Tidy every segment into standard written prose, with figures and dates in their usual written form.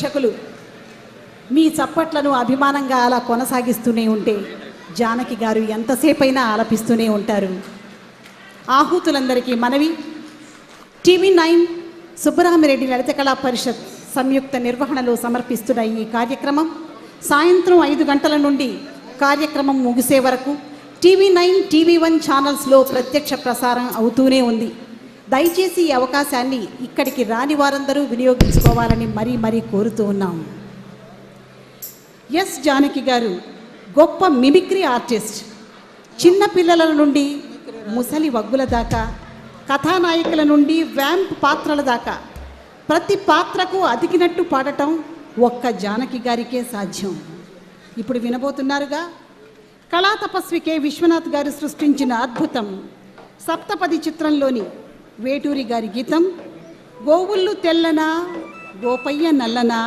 ప్రేక్షకులు మీ చప్పట్లను అభిమానంగా అలా కొనసాగిస్తూనే ఉంటే జానకి గారు ఎంతసేపైనా ఆలపిస్తూనే ఉంటారు. ఆహూతులందరికీ మనవి, TV9 సుబ్బరామిరెడ్డి లలిత కళా పరిషత్ సంయుక్త నిర్వహణలో సమర్పిస్తున్న ఈ కార్యక్రమం సాయంత్రం 5 గంటల నుండి కార్యక్రమం ముగిసే వరకు TV9, TV1 ఛానల్స్లో ప్రత్యక్ష ప్రసారం అవుతూనే ఉంది. దయచేసి ఈ అవకాశాన్ని ఇక్కడికి రాని వారందరూ వినియోగించుకోవాలని మరీ కోరుతూ ఉన్నాం. ఎస్ జానకి గారు గొప్ప మిమిక్రీ ఆర్టిస్ట్. చిన్న పిల్లల నుండి ముసలి వగ్గుల దాకా, కథానాయకుల నుండి వ్యాంప్ పాత్రల దాకా ప్రతి పాత్రకు అతికినట్టు పాడటం ఒక్క జానకి గారికే సాధ్యం. ఇప్పుడు వినబోతున్నారుగా కళా తపస్వి కె విశ్వనాథ్ గారు సృష్టించిన అద్భుతం సప్తపది చిత్రంలోని వేటూరి గారి గీతం గోవుళ్ళు తెల్లనా గోపయ్య నల్లనా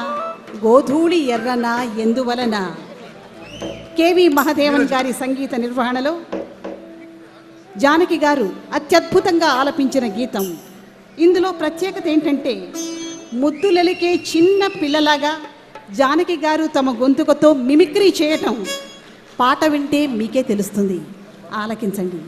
గోధూళి ఎర్రనా ఎందువలన. కెవి మహదేవన్ గారి సంగీత నిర్వహణలో జానకి గారు అత్యద్భుతంగా ఆలపించిన గీతం. ఇందులో ప్రత్యేకత ఏంటంటే ముద్దులలికే చిన్న పిల్లలాగా జానకి గారు తమ గొంతుకతో మిమిక్రీ చేయటం. పాట వింటే మీకే తెలుస్తుంది, ఆలకించండి.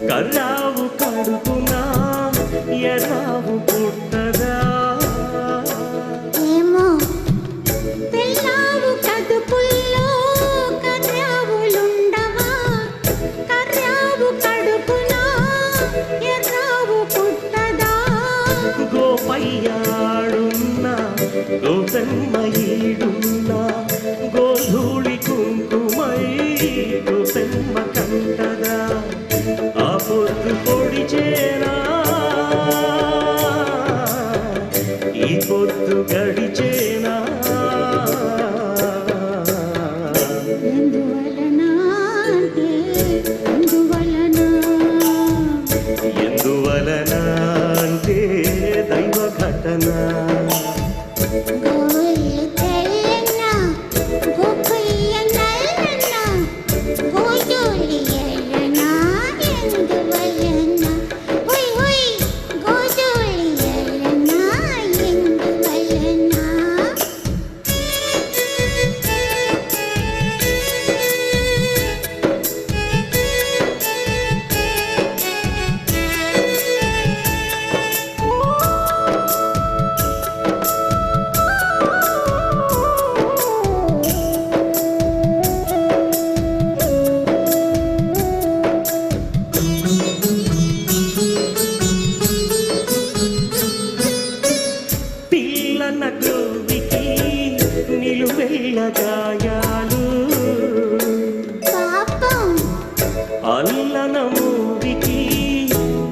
కర్రావు కడుపునా ఎర్రావు పుట్టదా ఏమో తెల్లావు కడుపుల్లో కర్రావులుండవా కర్రావు కడుపునా ఎర్రావు పుట్టదా. గోపయ్యాడున్నా గోపెమ్మయ్యుడున్నా గోధూళి కుంకుమై గోపెమ్మ కంటదా. ఆ పొద్దు పొడిచేనా ఈ పొద్దు గడిచేనా ఎందువలన అంటే ఎందువలన అంటే దైవ ఘటన. గాయాలు అల్లన మూవికి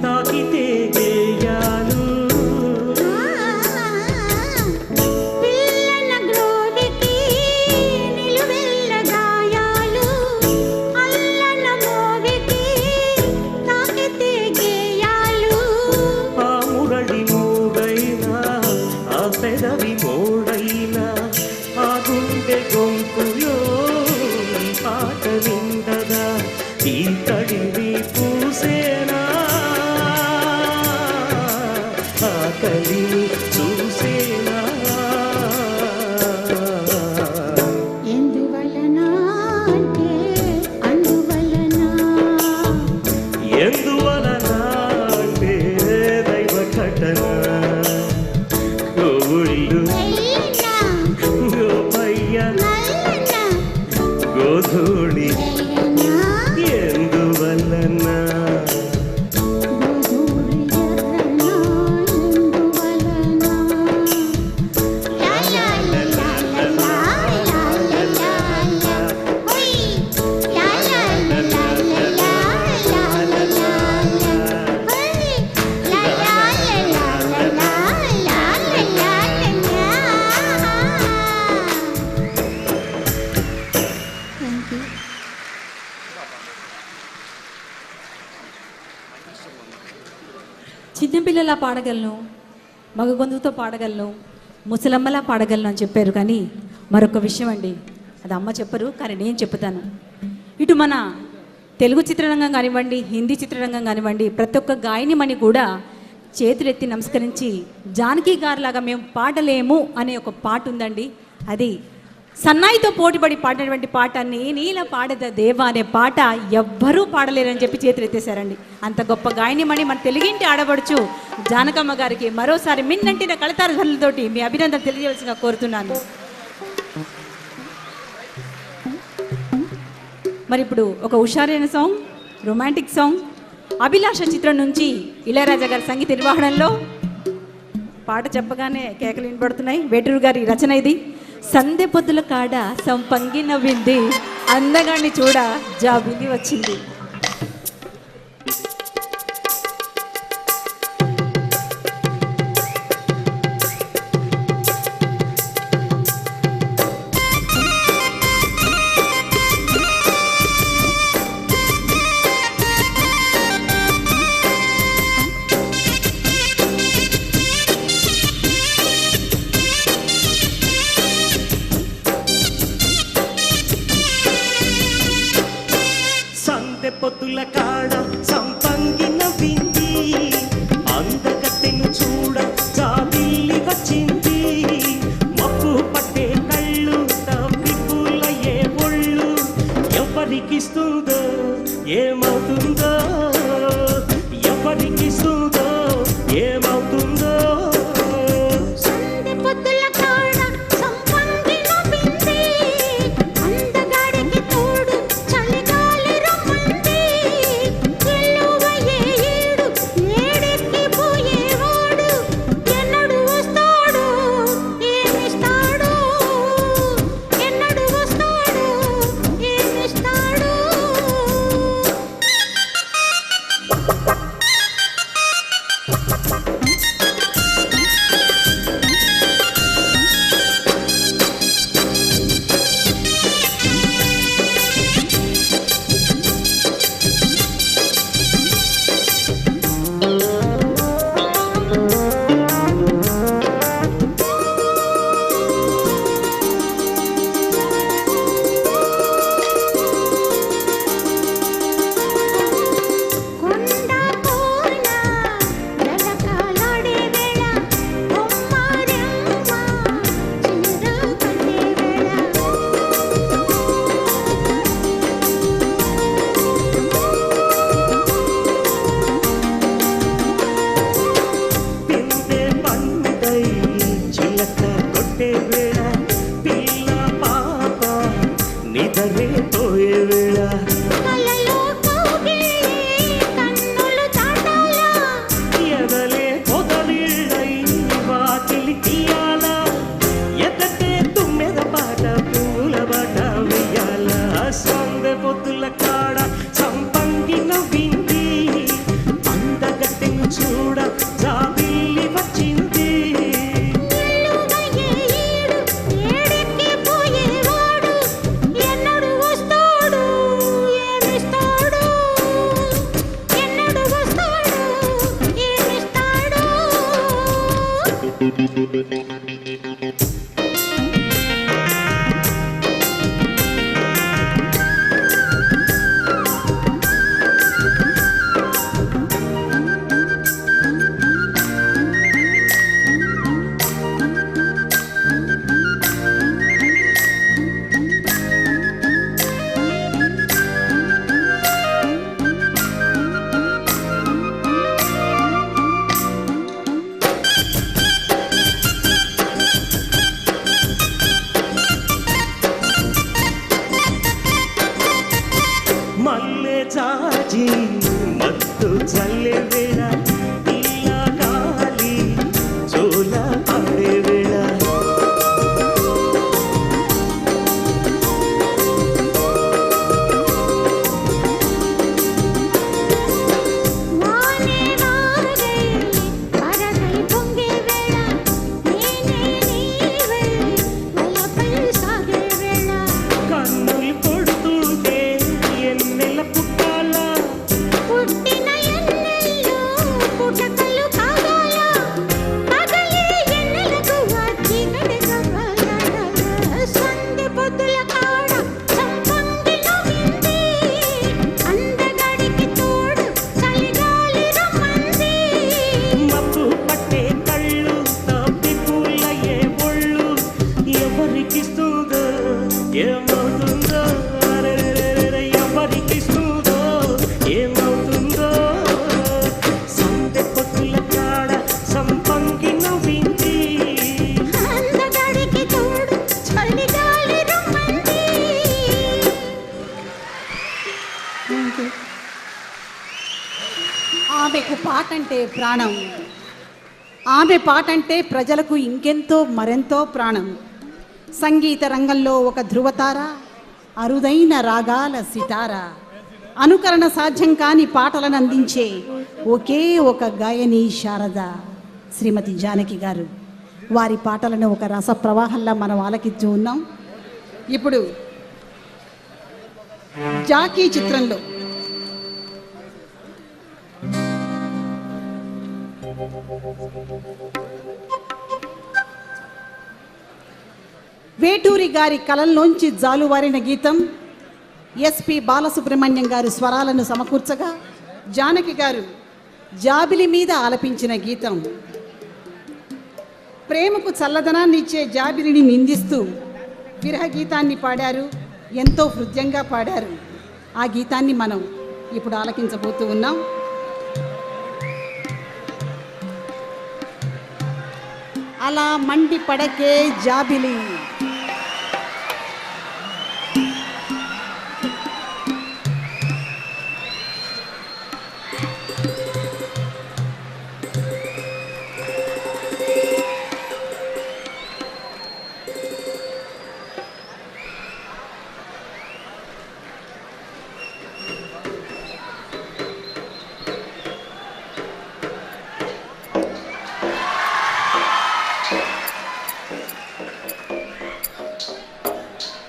తాకితే గేయాలు పిల్లన గ్రోవికి నిలువెల్ల గాయాలు అల్లన మూవికి తాకితే గేయాలు. ఆ మురళి మూడైనా ఆ పెదవి మోడైనా ఆ గుండె గొంతులో పాట నిండదా. ఈ తడివి పూస ఆకలిని చూసేనా ఎందువలన అంటే అందువలన ఎందువలన అంటే దైవ ఘటన గోవుళ్ళు తెల్లన గోపయ్య నల్లన గోధూళి తెల్లన ఎందువలన గోధూళి ఎర్రన ఎందువలన లా లా లా లా లా లా లా లా లా ఓయ్ లా లా లా లా లా లా లా లా లా ఓయ్ లా లా లా లా లా లా లా లా థ్యాంక్ యూ. చిన్నపిల్లలా పాడగలను, మగ గొంతుతో పాడగలను, ముసలమ్మలా పాడగలను అని చెప్పారు. కానీ మరొక విషయం అండి, అది అమ్మ చెప్పరు కానీ నేను చెప్తాను. ఇటు మన తెలుగు చిత్రరంగం కానివ్వండి, హిందీ చిత్రరంగం కానివ్వండి, ప్రతి ఒక్క గాయనిమణి కూడా చేతులెత్తి నమస్కరించి జానకి గారిలాగా మేము పాడలేము అనే ఒక పాట ఉందండి. అది సన్నాయితో పోటీపడి పాడినటువంటి పాట నీల పాడద దేవా అనే పాట ఎవ్వరూ పాడలేరని చెప్పి చేతులు ఎత్తేసారండి. అంత గొప్ప గాయనిమణి మన తెలుగింటి ఆడబడుచు జానకమ్మ గారికి మరోసారి మిన్నంటిన కళతార ధ్వనులతోటి మీ అభినందన తెలియవలసిందిగా కోరుతున్నాను. మరి ఇప్పుడు ఒక హుషారైన సాంగ్, రొమాంటిక్ సాంగ్, అభిలాష చిత్రం నుంచి ఇళయరాజా గారి సంగీత నిర్వహణలో పాట చెప్పగానే కేకలు వినపడుతున్నాయి. వేటూరు గారి రచన ఇది. సందె పొద్దుల కాడ సంపంగి నవ్వింది, అందగాన్ని చూడ జాబిలి వచ్చింది. సందె పొద్దుల కాడ సంపంగి నవ్వింది, అందగత్తెను చూడ జాబిల్లి వచ్చింది. మప్పు పట్టే కళ్ళు తవ్విపులయ్యే ఒళ్ళు, ఎవరికిస్తుందో ఏమవుతుందో, ఎవరికిస్తుందో ఏమవుతుందో. సందె పొద్దుల కాడ సంపంగి నవ్వింది, అందగాడికి తోడు చలిగాలి రమ్మంది. ఎల్లువయ్యే ఏడు ఏడెక్కి పోయేవాడు, ఎన్నడు వస్తాడు ఏమిస్తాడు, ఎన్నడు వస్తాడు ఏమిస్తాడు. కొండ కోన జలకాలాడే వేళ, బొమ్మారెమ్మ చీర కట్టే వేళ. పిందె పంటై చిలక కొట్టే వేళ, పిల్ల పాప నిదరే పోయే వేళ. కలలో కౌగిలి కన్నులు చాటాలా, ఎదలే పొదరిళ్ళై వాకిలి తీయాల, ఎదటే తుమ్మెద పాట పూల బాట వెయ్యాల. సందె పొద్దుల కాడ సంపంగి నవ్వింది, అందగత్తెను చూడ జాబిల్లి వచ్చింది. ఎల్లువయ్యే ఏడు ఏడెక్కి పోయేవాడు, ఎన్నడు వస్తాడు ఏమిస్తాడు, ఎన్నడు వస్తాడు ఏమిస్తాడు. పాట అంటే ప్రాణం. ఆమె పాట అంటే ప్రజలకు ఇంకెంతో మరెంతో ప్రాణం. సంగీత రంగంలో ఒక ధృవతార, అరుదైన రాగాల సితార, అనుకరణ సాధ్యం కాని పాటలను అందించే ఒకే ఒక గాయని శారద శ్రీమతి జానకి గారు. వారి పాటలను ఒక రస ప్రవాహంలా మనం ఆలకిస్తూ ఉన్నాం. ఇప్పుడు జాకీ చిత్రంలో వేటూరి గారి కలంలోంచి జాలువారిన గీతం ఎస్పి బాలసుబ్రహ్మణ్యం గారు స్వరాలను సమకూర్చగా జానకి గారు జాబిలి మీద ఆలపించిన గీతం. ప్రేమకు చల్లదనాన్ని ఇచ్చే జాబిలిని నిందిస్తూ విరహ గీతాన్ని పాడారు, ఎంతో హృదయంగా పాడారు. ఆ గీతాన్ని మనం ఇప్పుడు ఆలకించబోతూ ఉన్నాం. అలా మండి పడకే జాబిలి,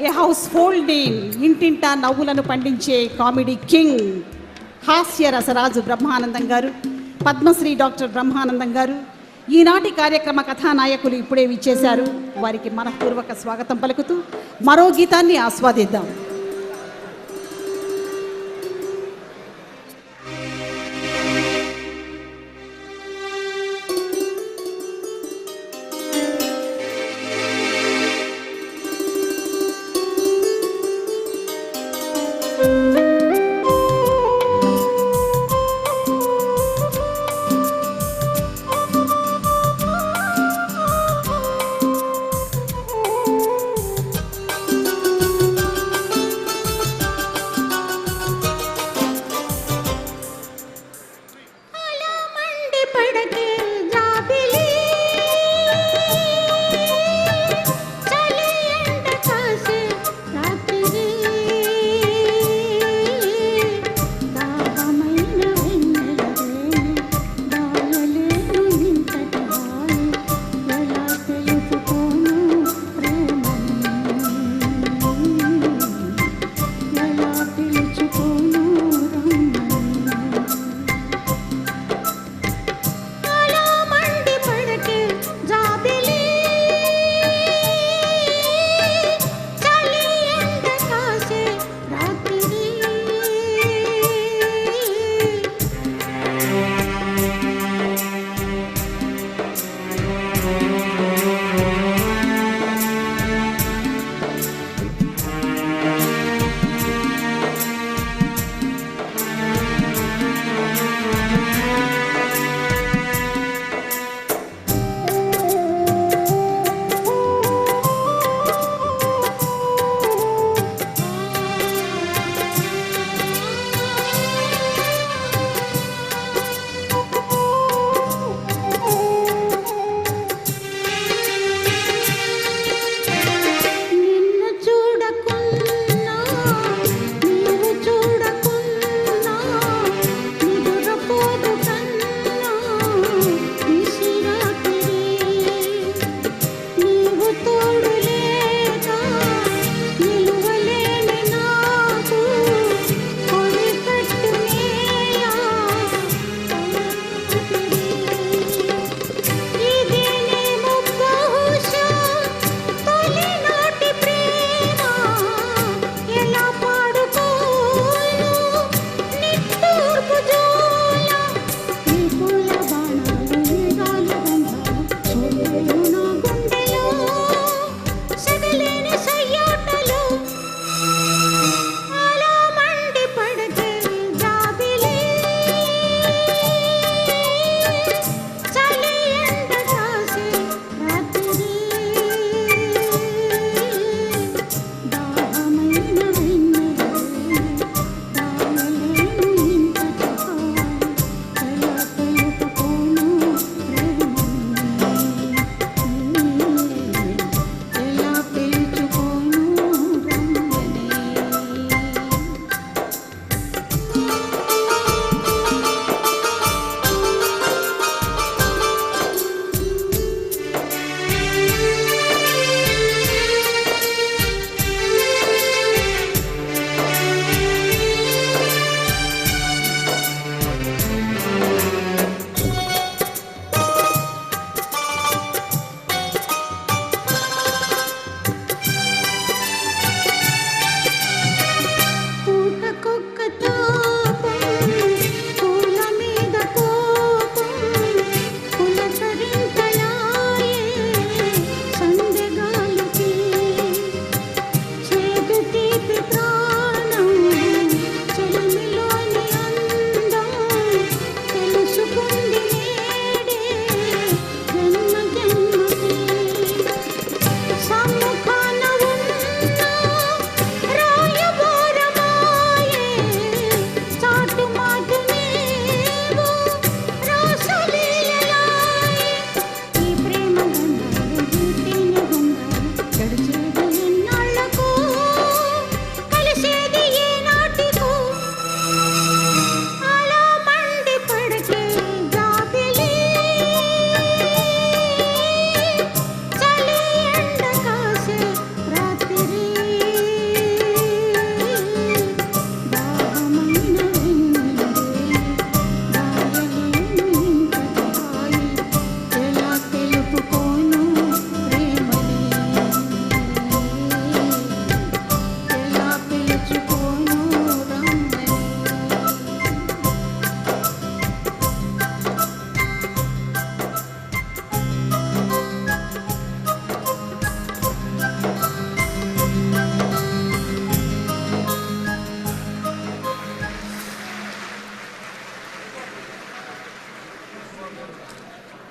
ఏ హౌస్ హోల్డ్ నేమ్, ఇంటింటా నవ్వులను పండించే కామెడీ కింగ్, హాస్య రసరాజు బ్రహ్మానందం గారు, పద్మశ్రీ డాక్టర్ బ్రహ్మానందం గారు ఈనాటి కార్యక్రమ కథానాయకులు ఇప్పుడే విచ్చేశారు. వారికి మనఃపూర్వక స్వాగతం పలుకుతూ మరో గీతాన్ని ఆస్వాదిద్దాం.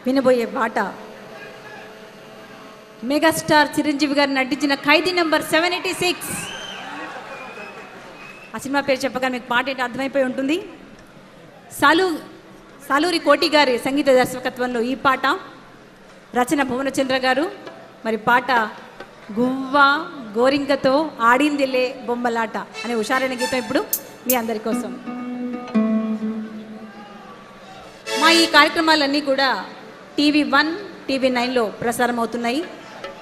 వినబోయే పాట మెగాస్టార్ చిరంజీవి గారు నటించిన ఖైదీ నెంబర్ 786. ఆ సినిమా పేరు చెప్పగా మీకు పాట ఏంటి అర్థమైపోయి ఉంటుంది. సాలూరి కోటి గారి సంగీత దర్శకత్వంలో ఈ పాట, రచన భువనచంద్ర గారు. మరి పాట గువ్వ గోరింకతో ఆడిందిలే బొమ్మలాట అనే హుషారైన గీతం ఇప్పుడు మీ అందరి కోసం. మా ఈ కార్యక్రమాలన్నీ కూడా TV1, TV9లో ప్రసారం అవుతున్నాయి.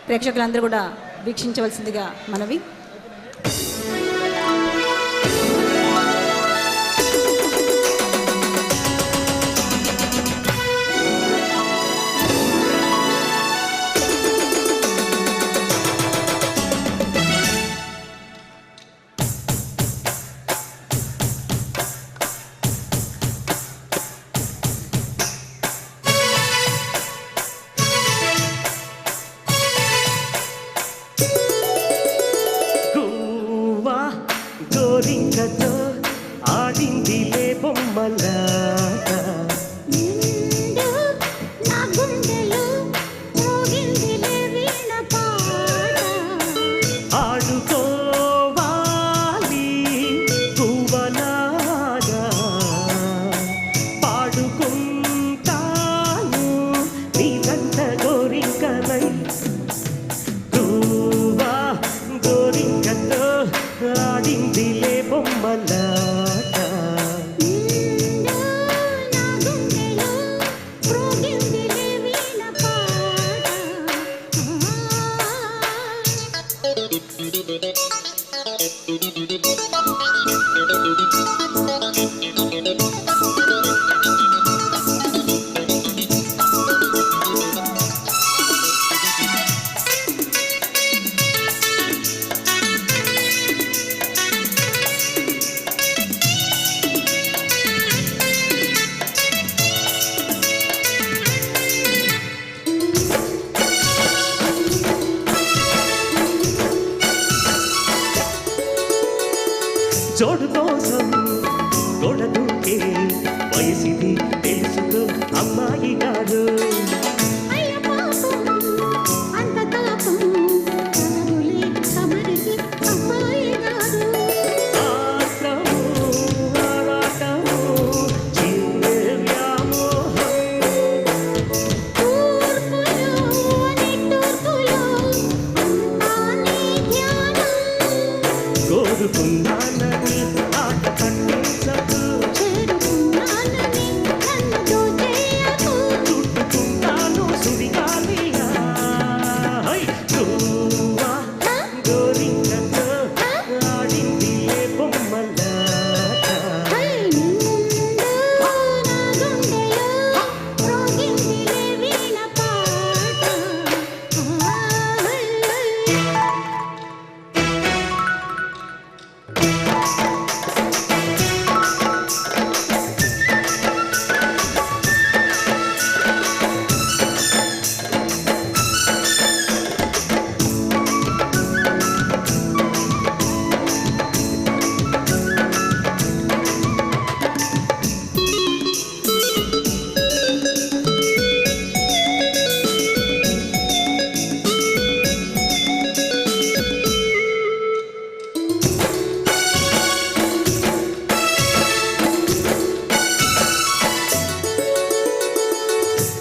ప్రేక్షకులందరూ కూడా వీక్షించవలసిందిగా మనవి. గోరింకతో ఆడిందిలే బొమ్మలాట, నిండు నా గుండెలో మోగిందిలే వీణ పాట. ఆడుకోవాలి గువ్వలాగా, పాడుకుంటాను నీదంట గోరింకనై. గువ్వా గోరింకతో ఆడిందిలే బొమ్మలాట, నిండు నా గుండెలో మోగిందిలే వీణ పాట. జోడు కోసం గోడ దూకే వయసిది తెలుసుకో అమ్మాయి గారు. అయ్య పాపం అంత తాపం కదరులే సమరికి అమ్మాయి గారు. ఆత్రము ఆరాటము చిన్నే వ్యామోహం, తూర్పులో నిట్టూర్పులో అంతా నీ ధ్యానం. కోరుకున్నానని ఆట కట్టించకు, చేరుకున్నానని నన్ను దోచేయకు. చుట్టుకుంటాను సుడిగాలిగా. హై! గువ్వా గోరింకతో ఆడిందిలే బొమ్మలాట, హై నిండు నా గుండెలో మోగిందిలే వీణ పాట.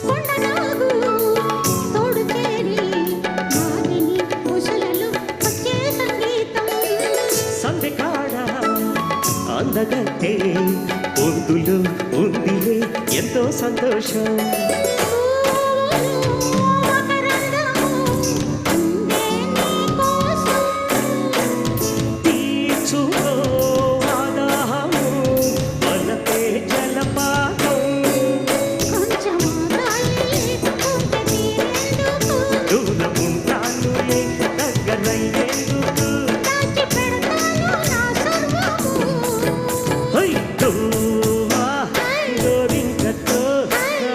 కొండనాగు తోడు చేరి నాదిని కుశలలు వచ్చే సంగీతం. సందెకాడ అందగట్టే పొందులు ఉందిలే ఎంతో సంతోషం. మకరందము ఉందే నీ కోసం. తీర్చుకో ఆదాహము వలపే జలపాతం, కొంచెం ఆగాలి ఊపిరి తీరేందుకు. దూరముంటానులే దగ్గరయ్యేందుకు. దాచిపెడతాను నా సర్వము. హై! గువ్వా గోరింకతో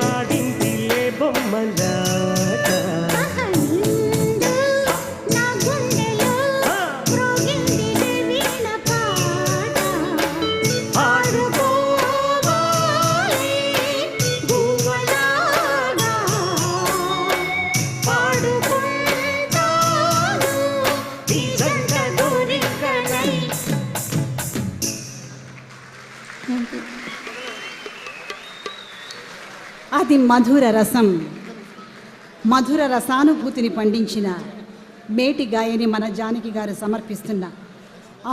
ఆడిందిలే అది మధుర రసం. మధుర రసానుభూతిని పండించిన మేటి గాయని మన జానకి గారు సమర్పిస్తున్న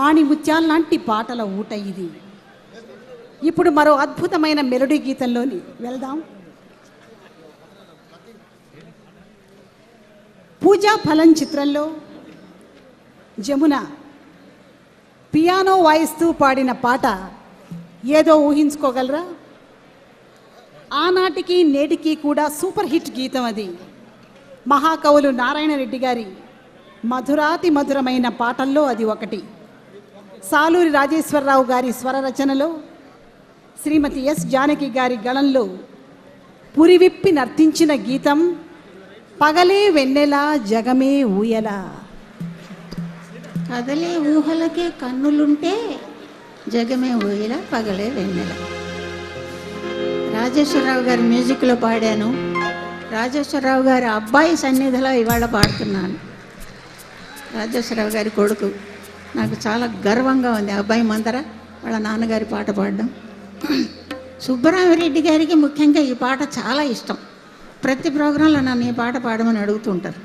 ఆణిముత్యాల్లాంటి పాటల ఊట ఇది. ఇప్పుడు మరో అద్భుతమైన మెలోడీ గీతంలోని వెళ్దాం. పూజా ఫలం చిత్రంలో జమున పియానో వాయిస్తూ పాడిన పాట ఏదో ఊహించుకోగలరా? ఆనాటికి నేటికి కూడా సూపర్ హిట్ గీతం అది. మహాకవులు నారాయణ రెడ్డి గారి మధురాతి మధురమైన పాటల్లో అది ఒకటి. సాలూరి రాజేశ్వరరావు గారి స్వర రచనలో, శ్రీమతి ఎస్ జానకి గారి గళంలో పురివిప్పి నర్తించిన గీతం పగలే వెన్నెల జగమే ఊయల. కదలే ఊహలకే కన్నులుంటే జగమే ఊయల పగలే వెన్నెల. రాజేశ్వరరావు గారి మ్యూజిక్లో పాడాను. రాజేశ్వరరావు గారి అబ్బాయి సన్నిధిలో ఇవాళ పాడుతున్నాను. రాజేశ్వరరావు గారి కొడుకు. నాకు చాలా గర్వంగా ఉంది అబ్బాయి మందర వాళ్ళ నాన్నగారి పాట పాడడం. సుబ్బరామిరెడ్డి గారికి ముఖ్యంగా ఈ పాట చాలా ఇష్టం. ప్రతి ప్రోగ్రాంలో నన్ను ఈ పాట పాడమని అడుగుతుంటారు.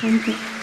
Thank you.